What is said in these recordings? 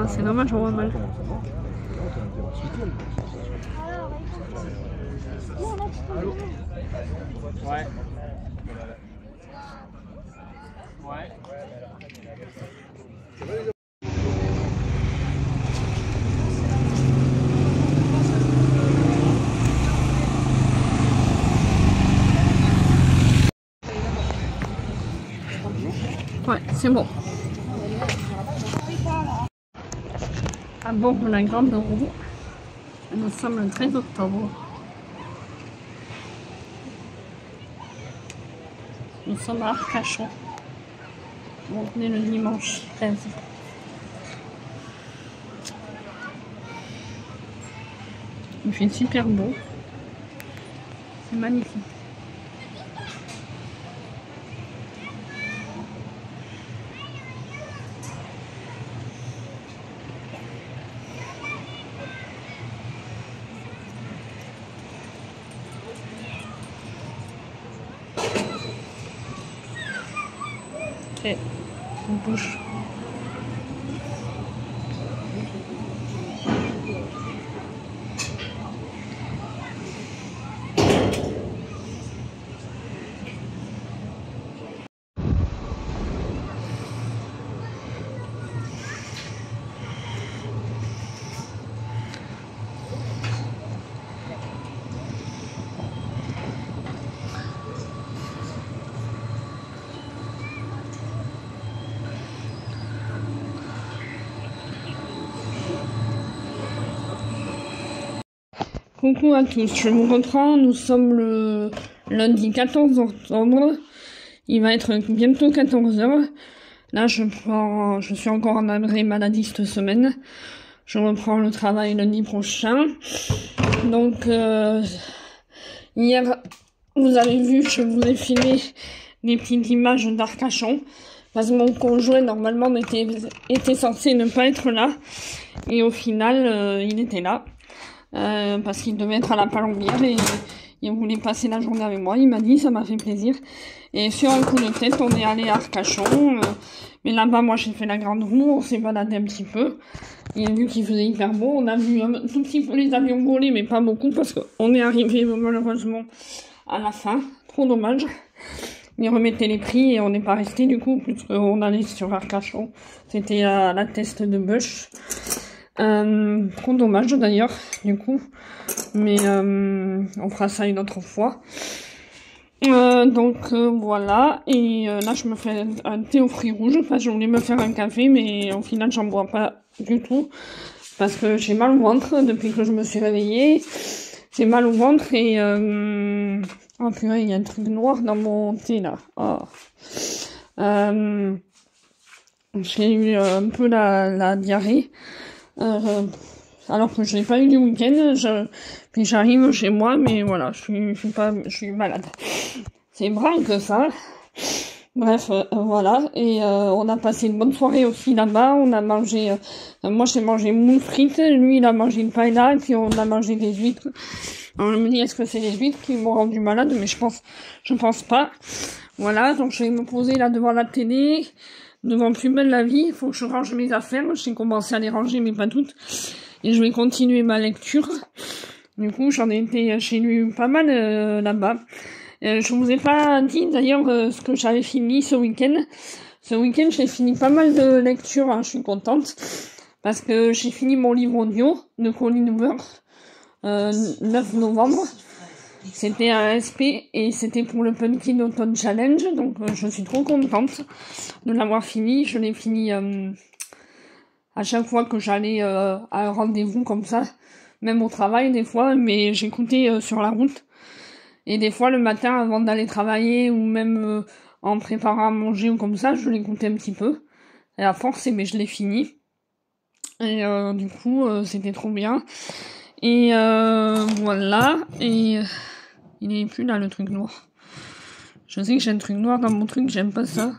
c'est dommage, on voit mal. Ouais. Ouais. Ouais, c'est bon. À bord de la grande roue, nous sommes le 13 octobre. Nous sommes à Arcachon. On est le dimanche 13. Il fait super beau. C'est magnifique. Et on bouge. Coucou à tous, je vous reprends, nous sommes le lundi 14 octobre, il va être bientôt 14 h. Là je suis encore en arrêt maladie cette semaine, je reprends le travail lundi prochain. Donc hier vous avez vu, je vous ai filmé des petites images d'Arcachon, parce que mon conjoint normalement était censé ne pas être là, et au final il était là. Parce qu'il devait être à la Palombière et il voulait passer la journée avec moi. Il m'a dit, ça m'a fait plaisir. Et sur un coup de tête, on est allé à Arcachon. Mais là-bas, moi, j'ai fait la grande roue. On s'est baladé un petit peu. Et vu qu'il faisait hyper beau, on a vu un tout petit peu les avions voler, mais pas beaucoup parce qu'on est arrivé malheureusement à la fin. Trop dommage. Ils remettaient les prix et on n'est pas resté du coup, puisqu'on allait sur Arcachon. C'était à la teste de Bush. Trop dommage d'ailleurs, du coup, mais on fera ça une autre fois. Donc voilà, et là je me fais un thé aux fruits rouges, enfin je voulais me faire un café, mais au final j'en bois pas du tout, parce que j'ai mal au ventre depuis que je me suis réveillée, j'ai mal au ventre et oh purée, il y a un truc noir dans mon thé là. Oh. J'ai eu un peu la diarrhée. Alors que je l'ai pas eu du week-end, puis j'arrive chez moi, mais voilà, je suis malade. C'est vrai que ça. Bref, voilà, et on a passé une bonne soirée aussi là-bas, on a mangé, moi j'ai mangé moules frites, lui il a mangé une paella, et puis on a mangé des huîtres. Alors, je me dis, est-ce que c'est les huîtres qui m'ont rendu malade, mais je pense pas. Voilà, donc je vais me poser là devant la télé, devant Plus belle la vie, il faut que je range mes affaires, j'ai commencé à les ranger, mais pas toutes. Et je vais continuer ma lecture. Du coup, j'en ai été chez lui pas mal là-bas. Je vous ai pas dit d'ailleurs ce que j'avais fini ce week-end. Ce week-end, j'ai fini pas mal de lectures, hein, je suis contente. Parce que j'ai fini mon livre audio de Colin Hoover, 9 novembre. C'était un SP et c'était pour le Pumpkin Autumn Challenge. Donc je suis trop contente de l'avoir fini. Je l'ai fini à chaque fois que j'allais à un rendez-vous comme ça. Même au travail des fois, mais j'écoutais sur la route. Et des fois le matin avant d'aller travailler ou même en préparant à manger ou comme ça, je l'écoutais un petit peu. Et à force, mais je l'ai fini. Et du coup, c'était trop bien. Et voilà. Et il est plus là le truc noir. Je sais que j'ai un truc noir dans mon truc, j'aime pas ça.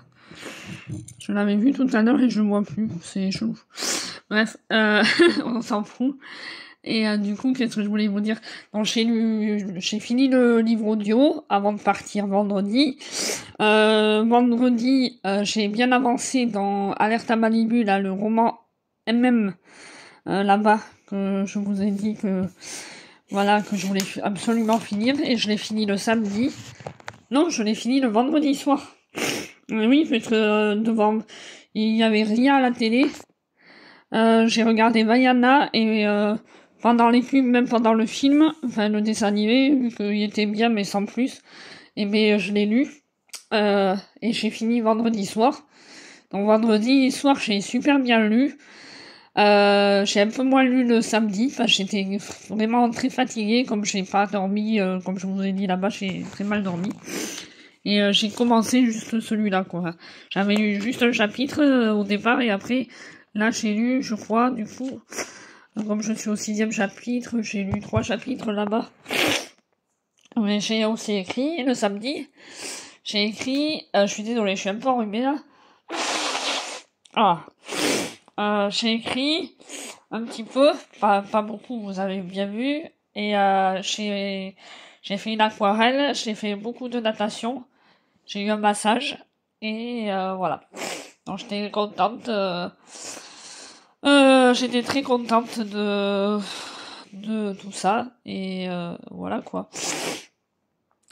Je l'avais vu tout à l'heure et je le vois plus. C'est chelou. Bref, on s'en fout. Et du coup, qu'est-ce que je voulais vous dire? Donc, j'ai fini le livre audio avant de partir vendredi. Vendredi, j'ai bien avancé dans Alerte à Malibu, là, le roman MM là-bas, que je vous ai dit que voilà, que je voulais absolument finir, et je l'ai fini le samedi. Non, je l'ai fini le vendredi soir. Oui, parce que devant, il y avait rien à la télé. J'ai regardé Vaiana, et pendant les pubs, même pendant le film, enfin le dessin animé, vu qu'il était bien mais sans plus, et ben je l'ai lu. Et j'ai fini vendredi soir. Donc vendredi soir, j'ai super bien lu. J'ai un peu moins lu le samedi, enfin j'étais vraiment très fatiguée, comme j'ai pas dormi, comme je vous ai dit là-bas, j'ai très mal dormi. Et j'ai commencé juste celui-là, quoi. J'avais lu juste un chapitre au départ, et après, là j'ai lu, je crois, du coup, comme je suis au 6e chapitre, j'ai lu 3 chapitres là-bas. Mais j'ai aussi écrit le samedi. J'ai écrit, je suis désolée, je suis un peu enrhumée là. J'ai écrit un petit peu, pas beaucoup, vous avez bien vu. Et j'ai fait une aquarelle, j'ai fait beaucoup de natation, j'ai eu un massage, et voilà. Donc j'étais contente. J'étais très contente de tout ça, et voilà quoi.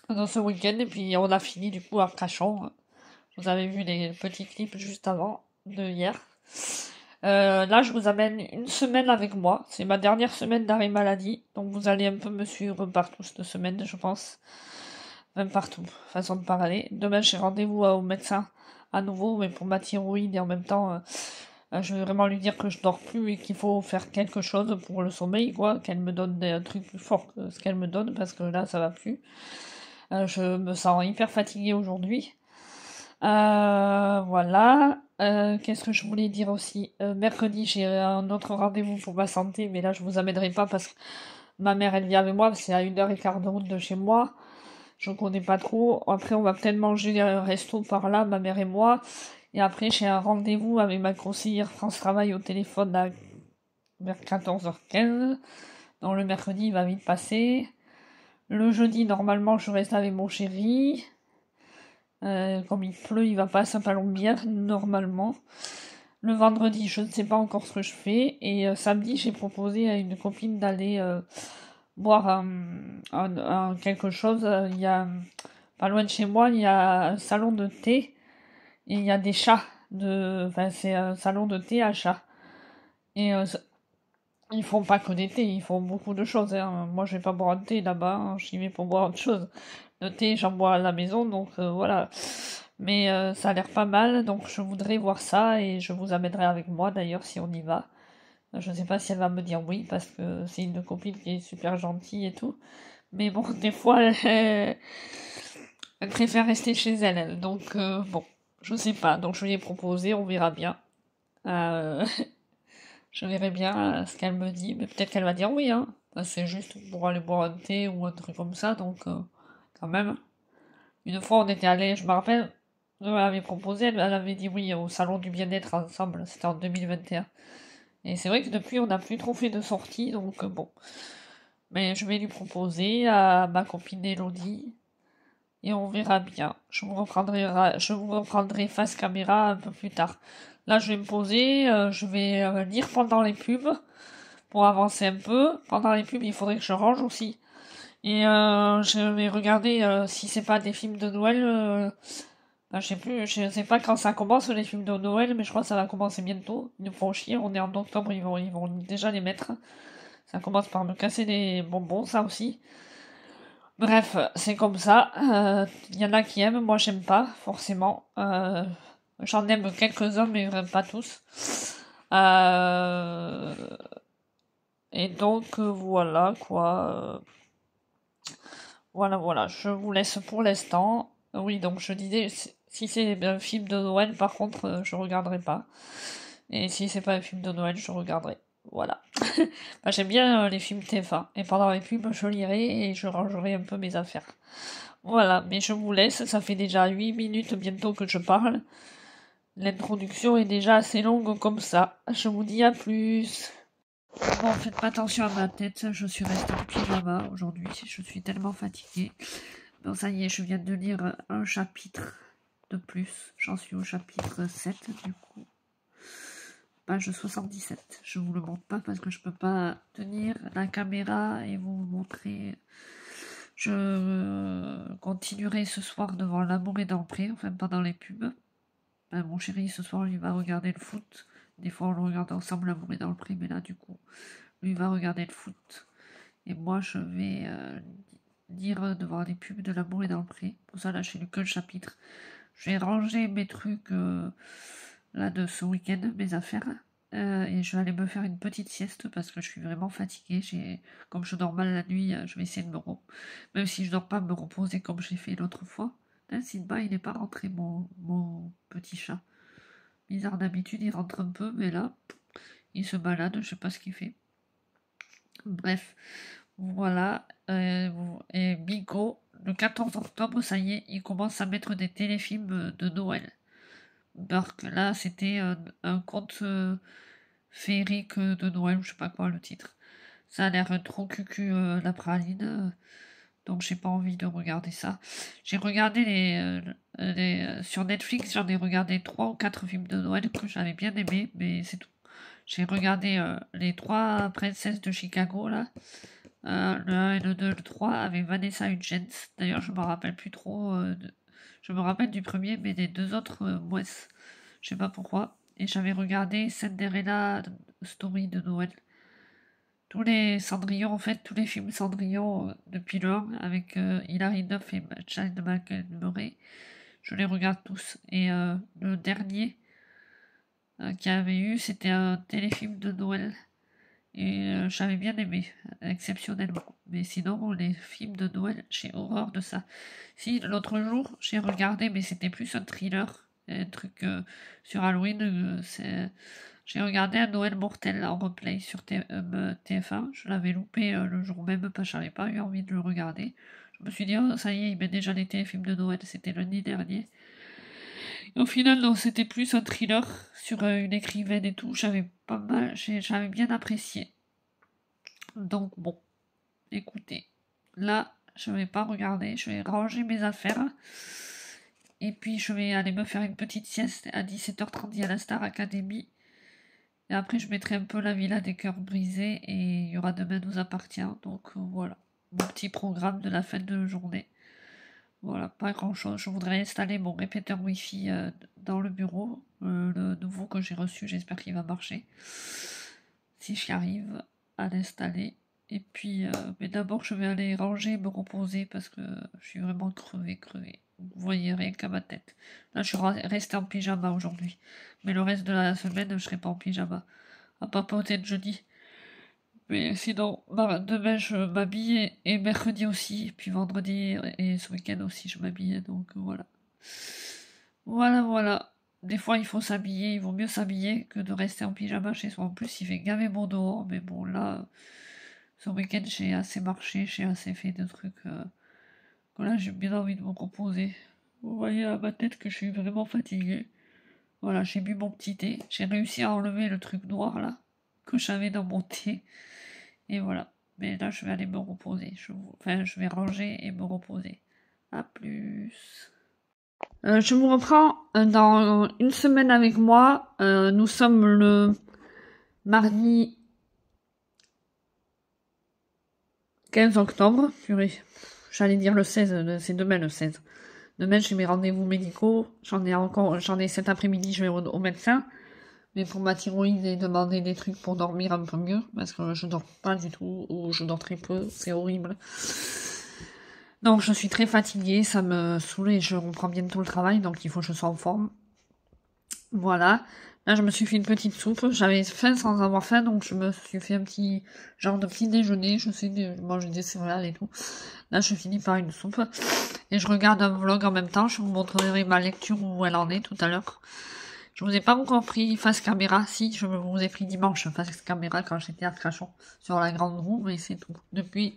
Dans ce week-end, et puis on a fini du coup à Cachan. Vous avez vu les petits clips juste avant de hier. Là, je vous amène une semaine avec moi. C'est ma dernière semaine d'arrêt maladie, donc vous allez un peu me suivre partout cette semaine, je pense. Même partout, façon de parler. Demain, j'ai rendez-vous au médecin à nouveau, mais pour ma thyroïde, et en même temps, je vais vraiment lui dire que je dors plus et qu'il faut faire quelque chose pour le sommeil, quoi. Qu'elle me donne des trucs plus forts que ce qu'elle me donne, parce que là, ça va plus. Je me sens hyper fatiguée aujourd'hui. Voilà. Qu'est-ce que je voulais dire aussi? Mercredi, j'ai un autre rendez-vous pour ma santé, mais là, je vous amènerai pas parce que ma mère, elle vient avec moi, c'est à 1h15 de route de chez moi. Je connais pas trop. Après, on va peut-être manger un resto par là, ma mère et moi. Et après, j'ai un rendez-vous avec ma conseillère France Travail au téléphone vers 14h15. Donc le mercredi, il va vite passer. Le jeudi, normalement, je reste avec mon chéri. Comme il pleut, il va pas à Saint-Palombière, normalement. Le vendredi, je ne sais pas encore ce que je fais. Et samedi, j'ai proposé à une copine d'aller boire quelque chose. Il y a, pas loin de chez moi, il y a un salon de thé. Et il y a des chats. Enfin, c'est un salon de thé à chats. Et ils font pas que des thés, ils font beaucoup de choses. Hein. Moi, je vais pas boire de thé là-bas, hein. J'y vais pour boire autre chose. Le thé, j'en bois à la maison, donc voilà. Mais ça a l'air pas mal, donc je voudrais voir ça, et je vous amènerai avec moi d'ailleurs si on y va. Je sais pas si elle va me dire oui, parce que c'est une copine qui est super gentille et tout. Mais bon, des fois, elle préfère rester chez elle. Donc bon, je sais pas. Donc je lui ai proposé, on verra bien. Euh, je verrai bien ce qu'elle me dit, mais peut-être qu'elle va dire oui, hein. C'est juste pour aller boire un thé ou un truc comme ça, donc quand même. Une fois, on était allé, je me rappelle, elle m'avait proposé, elle avait dit oui au salon du bien-être ensemble, c'était en 2021. Et c'est vrai que depuis, on n'a plus trop fait de sorties, donc bon. Mais je vais lui proposer à ma copine Elodie, et on verra bien. Je vous reprendrai face caméra un peu plus tard. Là, je vais me poser, je vais lire pendant les pubs, pour avancer un peu. Pendant les pubs, il faudrait que je range aussi. Et je vais regarder si c'est pas des films de Noël. Ben, je sais pas quand ça commence les films de Noël, mais je crois que ça va commencer bientôt. Ils nous font chier, on est en octobre, ils vont déjà les mettre. Ça commence par me casser les bonbons, ça aussi. Bref, c'est comme ça. Il y en a qui aiment, moi j'aime pas, forcément. J'en aime quelques-uns, mais pas tous. Euh, et donc, voilà, quoi. Voilà, je vous laisse pour l'instant. Oui, donc je disais, si c'est un film de Noël, par contre, je regarderai pas. Et si c'est pas un film de Noël, je regarderai. Voilà. Bah, j'aime bien les films TF1. Et pendant les pubs, je lirai et je rangerai un peu mes affaires. Voilà, mais je vous laisse. Ça fait déjà 8 minutes bientôt que je parle. L'introduction est déjà assez longue comme ça. Je vous dis à plus. Bon, faites pas attention à ma tête, je suis restée en pyjama aujourd'hui, je suis tellement fatiguée. Bon, ça y est, je viens de lire un chapitre de plus, j'en suis au chapitre 7 du coup. page 77. Je vous le montre pas parce que je peux pas tenir la caméra et vous montrer. Je continuerai ce soir devant L'amour est dans le pré, enfin pendant les pubs. Mon chéri, ce soir, il va regarder le foot. Des fois, on le regarde ensemble, L'amour est dans le pré, mais là, du coup, lui va regarder le foot. Et moi, je vais lire devant les pubs de L'amour est dans le pré. Pour ça, là, j'ai lu que le chapitre. Je vais ranger mes trucs là de ce week-end, mes affaires. Et je vais aller me faire une petite sieste parce que je suis vraiment fatiguée. Comme je dors mal la nuit, je vais essayer de me reposer. Même si je ne dors pas, me reposer comme j'ai fait l'autre fois. Là, Simba, il n'est pas rentré, mon petit chat. Bizarre, d'habitude, il rentre un peu, mais là, il se balade, je sais pas ce qu'il fait. Bref, voilà. Et Bigo, le 14 octobre, ça y est, il commence à mettre des téléfilms de Noël. Donc là, c'était un conte féerique de Noël, je sais pas quoi le titre. Ça a l'air trop cucu la praline, donc j'ai pas envie de regarder ça. J'ai regardé sur Netflix, j'en ai regardé 3 ou 4 films de Noël que j'avais bien aimé, mais c'est tout. J'ai regardé les 3 princesses de Chicago là, le 1 et le 2, le 3 avec Vanessa Hudgens. D'ailleurs, je me rappelle plus trop. Je me rappelle du premier, mais des 2 autres, moins. Je sais pas pourquoi. Et j'avais regardé Cinderella Story de Noël. Tous les Cendrillon, en fait, tous les films Cendrillon depuis le 1 avec Hilary Duff et Chad Murray, je les regarde tous. Et le dernier qu'il y avait eu, c'était un téléfilm de Noël. Et j'avais bien aimé, exceptionnellement. Mais sinon, les films de Noël, j'ai horreur de ça. Si, l'autre jour, j'ai regardé, mais c'était plus un thriller, un truc sur Halloween. J'ai regardé un Noël mortel en replay sur TF1. Je l'avais loupé le jour même parce que j'avais pas eu envie de le regarder. Je me suis dit, oh, ça y est, il met déjà les téléfilms de Noël. C'était lundi dernier. Et au final, non, c'était plus un thriller sur une écrivaine et tout. J'avais bien apprécié. Donc bon, écoutez, là, je vais pas regarder, je vais ranger mes affaires. Et puis je vais aller me faire une petite sieste à 17h30, il y a la Star Academy. Et après, je mettrai un peu la Villa des cœurs brisés et il y aura Demain nous appartient. Donc voilà, mon petit programme de la fin de journée. Voilà, pas grand chose. Je voudrais installer mon répéteur Wi-Fi dans le bureau, le nouveau que j'ai reçu. J'espère qu'il va marcher. Si j'y arrive à l'installer. Et puis, mais d'abord, je vais aller ranger, me reposer parce que je suis vraiment crevée. Vous voyez rien qu'à ma tête. Là, je suis restée en pyjama aujourd'hui. Mais le reste de la semaine, je serai pas en pyjama. À part peut-être jeudi. Mais sinon, demain, je m'habille et mercredi aussi. Et puis vendredi et ce week-end aussi, je m'habille. Donc voilà. Voilà. Des fois, il faut s'habiller. Il vaut mieux s'habiller que de rester en pyjama chez soi. En plus, il fait gaver beau dehors. Mais bon, là, ce week-end, j'ai assez marché. J'ai assez fait de trucs. Que là, j'ai bien envie de me reposer. Vous voyez à ma tête que je suis vraiment fatiguée. Voilà, j'ai bu mon petit thé. J'ai réussi à enlever le truc noir là que j'avais dans mon thé. Et voilà. Mais là, je vais aller me reposer. Je vais ranger et me reposer. À plus. Je vous reprends dans une semaine avec moi. Nous sommes le mardi 15 octobre. Purée. J'allais dire le 16. C'est demain le 16. Demain, j'ai mes rendez-vous médicaux. J'en ai cet après-midi, je vais au médecin. Mais pour ma thyroïde, j'ai demandé des trucs pour dormir un peu mieux. Parce que je dors pas du tout, ou je dors très peu. C'est horrible. Donc, je suis très fatiguée. Ça me saoule et je reprends bientôt le travail. Donc, il faut que je sois en forme. Voilà. Là, je me suis fait une petite soupe. J'avais faim sans avoir faim. Donc, je me suis fait un petit genre de petit déjeuner. Je sais manger des céréales et tout. Là, je finis par une soupe. Et je regarde un vlog en même temps. Je vous montrerai ma lecture où elle en est tout à l'heure. Je vous ai pas encore pris face caméra. Si, je vous ai pris dimanche face caméra quand j'étais à Crachon sur la grande roue, mais c'est tout. Depuis,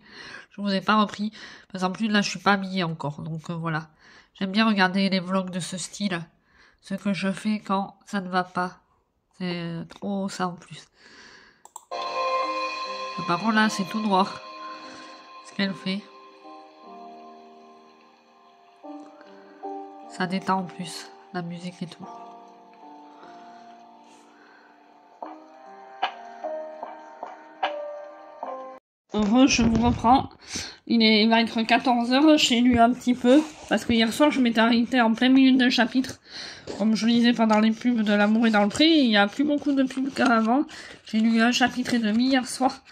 je vous ai pas repris. Parce qu'en plus, là, je suis pas habillée encore. Donc voilà. J'aime bien regarder les vlogs de ce style. Ce que je fais quand ça ne va pas. C'est trop ça en plus. Par contre, là, c'est tout noir. Ce qu'elle fait. Ça détend en plus, la musique et tout. Je vous reprends. Il va être 14h, j'ai lu un petit peu, parce que hier soir je m'étais arrêtée en plein milieu d'un chapitre. Comme je lisais pendant les pubs de L'amour est dans le pré, il n'y a plus beaucoup de pubs qu'avant. J'ai lu un chapitre et demi hier soir.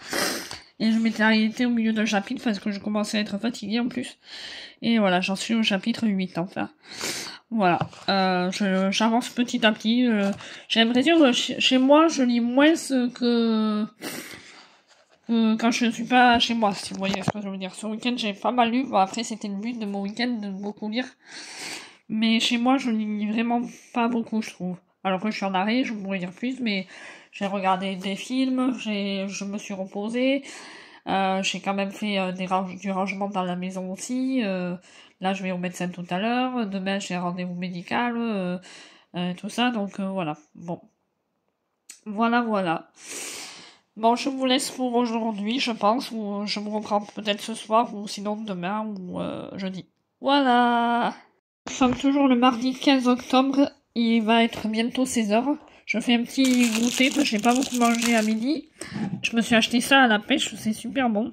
Et je m'étais arrêtée au milieu d'un chapitre parce que je commençais à être fatiguée en plus. Et voilà, j'en suis au chapitre 8 enfin. Voilà, j'avance petit à petit. J'ai l'impression que chez moi, je lis moins que quand je ne suis pas chez moi, si vous voyez ce que je veux dire. Ce week-end, j'ai pas mal lu. Bon, après, c'était le but de mon week-end, de beaucoup lire. Mais chez moi, je lis vraiment pas beaucoup, je trouve. Alors que je suis en arrêt, je pourrais dire plus, mais j'ai regardé des films, je me suis reposée. J'ai quand même fait du rangement dans la maison aussi. Là, je vais au médecin tout à l'heure. Demain, j'ai un rendez-vous médical. Tout ça, donc voilà. Bon. Voilà. Bon, je vous laisse pour aujourd'hui, je pense, ou je vous reprends peut-être ce soir, ou sinon demain, ou jeudi. Voilà. Nous sommes toujours le mardi 15 octobre, il va être bientôt 16h. Je fais un petit goûter, parce que j'ai pas beaucoup mangé à midi. Je me suis acheté ça à la pêche, c'est super bon.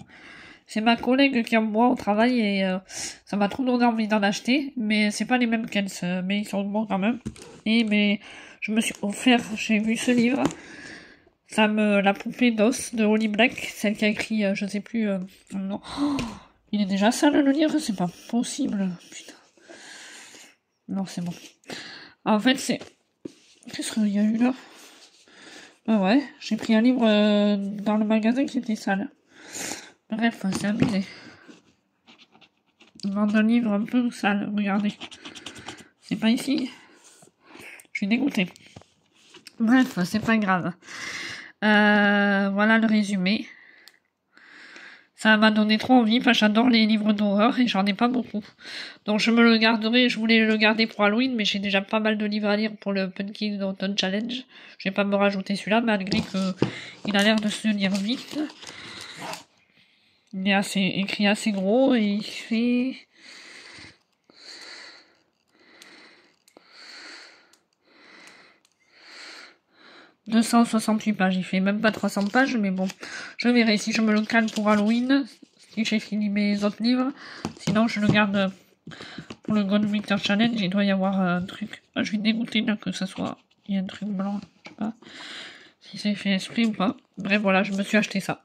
C'est ma collègue qui en boit au travail, et ça m'a trop donné envie d'en acheter, mais c'est pas les mêmes qu'elles, mais ils sont bons quand même. Mais je me suis offert, j'ai vu ce livre. La poupée d'os de Holly Black, celle qui a écrit, je sais plus, non. Oh, il est déjà sale le livre, c'est pas possible, putain. Non, c'est bon. En fait, qu'est-ce qu'il y a eu là? Ah ouais, j'ai pris un livre dans le magasin qui était sale. Bref, c'est abusé. Ils vendent un livre un peu sale, regardez. C'est pas ici. Je suis dégoûtée. Bref, c'est pas grave. Voilà le résumé. Ça m'a donné trop envie parce que j'adore les livres d'horreur et j'en ai pas beaucoup. Donc je me le garderai, je voulais le garder pour Halloween, mais j'ai déjà pas mal de livres à lire pour le Pumpkin Autumn Challenge. Je vais pas me rajouter celui-là malgré que il a l'air de se lire vite. Il est écrit assez gros et il fait... « 268 pages, il fait même pas 300 pages, mais bon, je verrai si je me le cale pour Halloween, si j'ai fini mes autres livres, sinon je le garde pour le God Winter Challenge, il doit y avoir un truc, je suis dégoûtée là que ça soit, il y a un truc blanc, je sais pas si c'est fait esprit ou pas, bref voilà, je me suis acheté ça.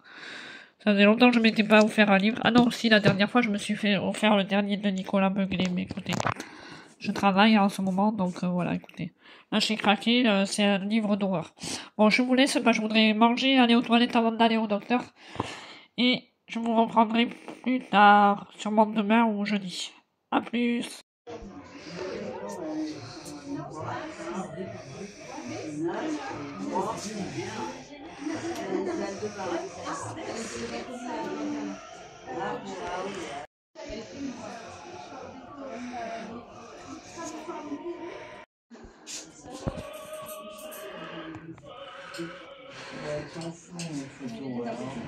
Ça faisait longtemps que je m'étais pas offert un livre, ah non, si la dernière fois je me suis fait offert le dernier de Nicolas Beuglé, mais écoutez, je travaille en ce moment, donc voilà, écoutez. Là, j'ai craqué, c'est un livre d'horreur. Bon, je vous laisse, je voudrais manger, aller aux toilettes avant d'aller au docteur. Et je vous reprendrai plus tard, sûrement demain ou jeudi. A plus.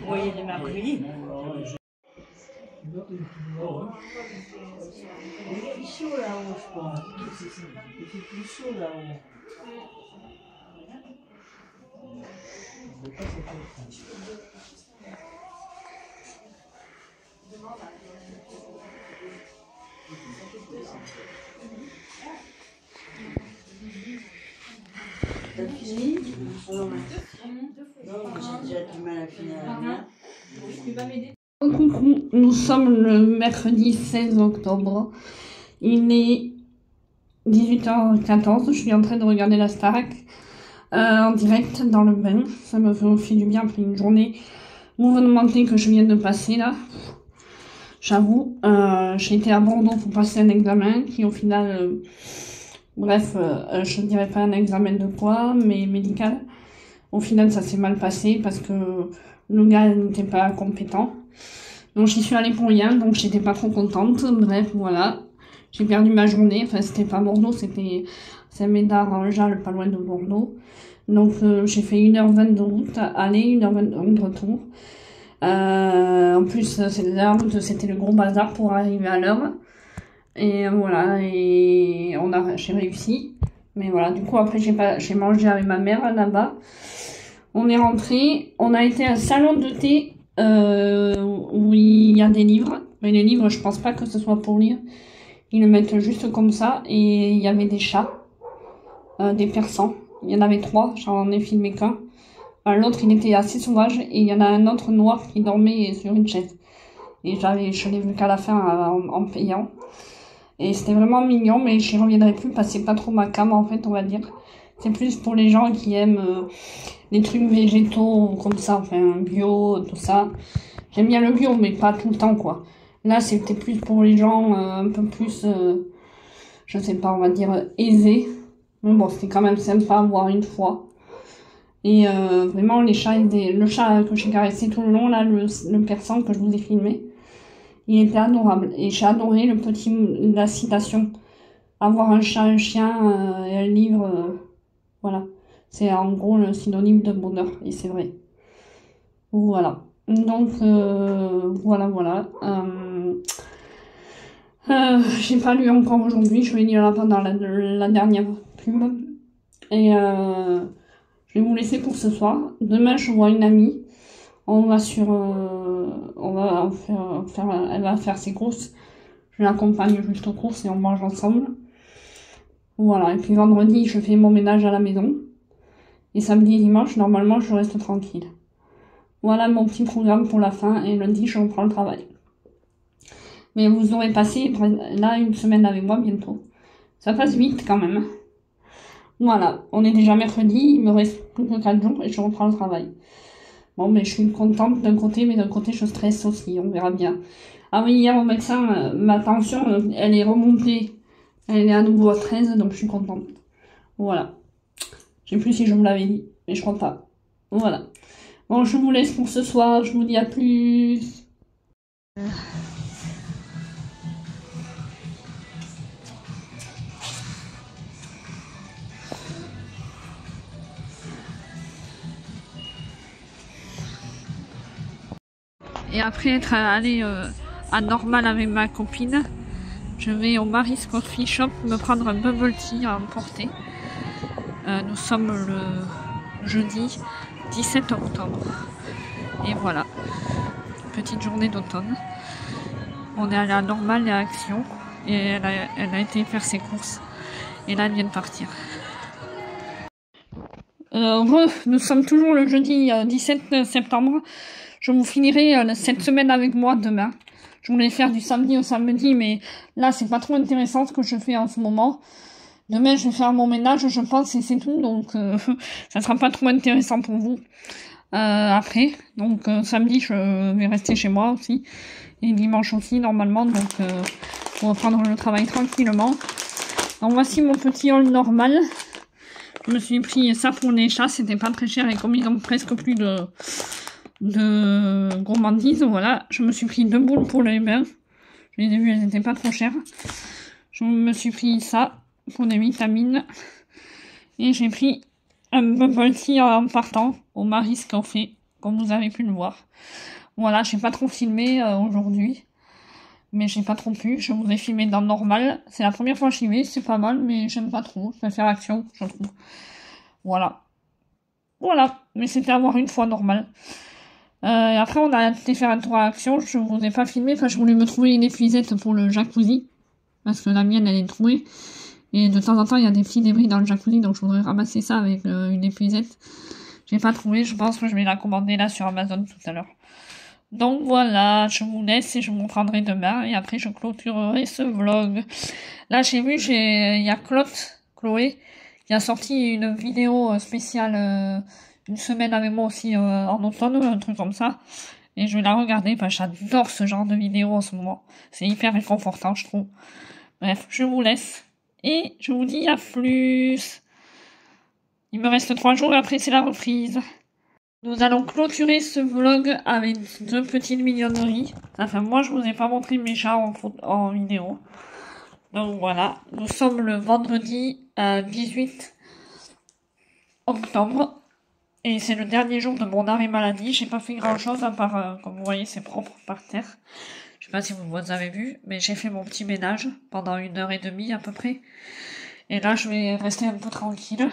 Vous voyez les mercredis? Il fait plus chaud là-haut, je pense. Il fait plus chaud là-haut. T'as fini? Non, j'ai déjà du mal à finir la mienne. Coucou, nous sommes le mercredi 16 octobre. Il est 18h14, je suis en train de regarder la Starac en direct dans le bain. Ça me fait du bien après une journée mouvementée que je viens de passer là. J'avoue, j'ai été à Bordeaux pour passer un examen qui au final, je ne dirais pas un examen de quoi, mais médical. Au final, ça s'est mal passé parce que le gars n'était pas compétent. Donc j'y suis allée pour rien, donc j'étais pas trop contente. Bref, voilà. J'ai perdu ma journée. Enfin, c'était pas Bordeaux, c'était Saint-Médard en Jalles, pas loin de Bordeaux. Donc j'ai fait 1h20 de route, aller, 1h20 de retour. En plus, c'était le gros bazar pour arriver à l'heure. Et voilà, et j'ai réussi. Mais voilà, du coup, après, j'ai mangé avec ma mère là-bas. On est rentré, on a été à un salon de thé où il y a des livres. Mais les livres, je pense pas que ce soit pour lire. Ils le mettent juste comme ça. Et il y avait des chats, des persans. Il y en avait 3, j'en ai filmé qu'un. L'autre, il était assez sauvage. Et il y en a un autre noir qui dormait sur une chaise. Et je l'ai vu qu'à la fin en payant. Et c'était vraiment mignon, mais j'y reviendrai plus parce que c'est pas trop ma came en fait, on va dire. C'est plus pour les gens qui aiment les trucs végétaux comme ça, enfin bio, tout ça. J'aime bien le bio, mais pas tout le temps quoi. Là, c'était plus pour les gens un peu plus, je sais pas, on va dire aisés. Mais bon, c'était quand même sympa à voir une fois. Et vraiment, les chats, le chat que j'ai caressé tout le long, là, le persan que je vous ai filmé, il était adorable. Et j'ai adoré la citation. Avoir un chat, un chien et un livre, voilà. C'est en gros le synonyme de bonheur. Et c'est vrai. Voilà. Donc, voilà. J'ai pas lu encore aujourd'hui. Je vais lire là pendant la dernière pub. Et je vais vous laisser pour ce soir. Demain, je vois une amie. On va elle va faire ses courses. Je l'accompagne juste aux courses et on mange ensemble. Voilà. Et puis vendredi, je fais mon ménage à la maison. Et samedi et dimanche, normalement, je reste tranquille. Voilà mon petit programme pour la fin. Et lundi, je reprends le travail. Mais vous aurez passé, là, une semaine avec moi bientôt. Ça passe vite quand même. Voilà. On est déjà mercredi. Il me reste plus que 4 jours et je reprends le travail. Bon, mais je suis contente d'un côté, mais d'un côté, je stresse aussi. On verra bien. Ah oui, hier, au médecin, ma tension, elle est remontée. Elle est à nouveau à 13, donc je suis contente. Voilà. Je sais plus si je vous l'avais dit, mais je crois pas. Voilà. Bon, je vous laisse pour ce soir. Je vous dis à plus. Et après être allée à Normal avec ma copine, je vais au Mary's Coffee Shop me prendre un bubble tea à emporter. Nous sommes le jeudi 17 octobre. Et voilà, petite journée d'automne. On est allé à Normal et à Action. Et elle a été faire ses courses. Et là, elle vient de partir. Nous sommes toujours le jeudi 17 septembre. Je vous finirai cette semaine avec moi demain. Je voulais faire du samedi au samedi, mais là, c'est pas trop intéressant ce que je fais en ce moment. Demain, je vais faire mon ménage, je pense, et c'est tout. Donc, ça sera pas trop intéressant pour vous après. Donc, samedi, je vais rester chez moi aussi. Et dimanche aussi, normalement. Donc, on va prendre le travail tranquillement. Donc, voici mon petit haul normal. Je me suis pris ça pour les chats. C'était pas très cher. Et comme ils ont presque plus de gourmandise, voilà. Je me suis pris 2 boules pour les bains. Je les ai vues, elles n'étaient pas trop chères. Je me suis pris ça pour des vitamines. Et j'ai pris un bubble tea en partant au Mary's Coffee, comme vous avez pu le voir. Voilà, j'ai pas trop filmé aujourd'hui. Mais j'ai pas trop pu. Je vous ai filmé dans le Normal. C'est la première fois que j'y vais, c'est pas mal, mais j'aime pas trop. Je préfère Action, je trouve. Voilà. Voilà. Mais c'était à voir une fois Normal. Après, on a été faire un tour à Action. Je vous ai pas filmé. Enfin, je voulais me trouver une épuisette pour le jacuzzi. Parce que la mienne, elle est trouée. Et de temps en temps, il y a des petits débris dans le jacuzzi. Donc, je voudrais ramasser ça avec une épuisette. J'ai pas trouvé. Je pense que je vais la commander là sur Amazon tout à l'heure. Donc voilà, je vous laisse et je vous prendrai demain. Et après, je clôturerai ce vlog. Là, j'ai vu, il y a Chloé, qui a sorti une vidéo spéciale une semaine avec moi aussi en automne, un truc comme ça. Et je vais la regarder parce que j'adore ce genre de vidéo en ce moment. C'est hyper réconfortant, je trouve. Bref, je vous laisse. Et je vous dis à plus. Il me reste 3 jours et après, c'est la reprise. Nous allons clôturer ce vlog avec 2 petites mignonneries. Enfin, moi, je vous ai pas montré mes chats en vidéo. Donc voilà, nous sommes le vendredi 18 octobre. Et c'est le dernier jour de mon arrêt maladie. J'ai pas fait grand chose à part, comme vous voyez, c'est propre par terre. Je sais pas si vous avez vu, mais j'ai fait mon petit ménage pendant 1h30 à peu près. Et là, je vais rester un peu tranquille.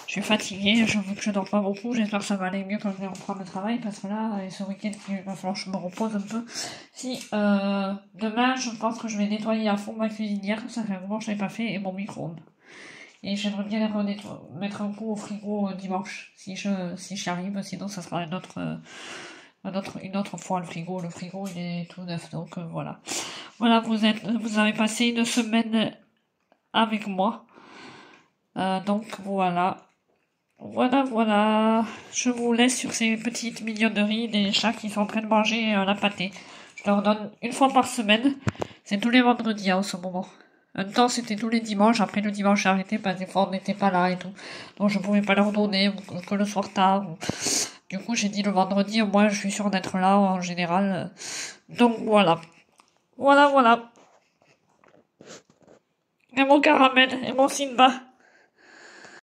Je suis fatiguée, je veux que je dors pas beaucoup, j'espère que ça va aller mieux quand je vais reprendre le travail, parce que là, ce week-end, il va falloir que je me repose un peu. Si, demain, je pense que je vais nettoyer à fond ma cuisinière, ça fait un moment que je l'ai pas fait, et mon micro-ondes. Et j'aimerais bien mettre un coup au frigo dimanche, si j'y arrive, sinon ça sera une autre fois le frigo. Le frigo, il est tout neuf, donc voilà. Voilà, vous avez passé une semaine avec moi. Donc voilà. Voilà. Je vous laisse sur ces petites mignonneries des chats qui sont en train de manger la pâtée. Je leur donne une fois par semaine. C'est tous les vendredis en ce moment. Un temps, c'était tous les dimanches. Après, le dimanche, j'ai arrêté parce que des fois, on n'était pas là et tout. Donc, je pouvais pas leur donner que le soir tard. Du coup, j'ai dit le vendredi, au moins, je suis sûre d'être là en général. Donc, voilà. Voilà. Et mon caramel, et mon Simba.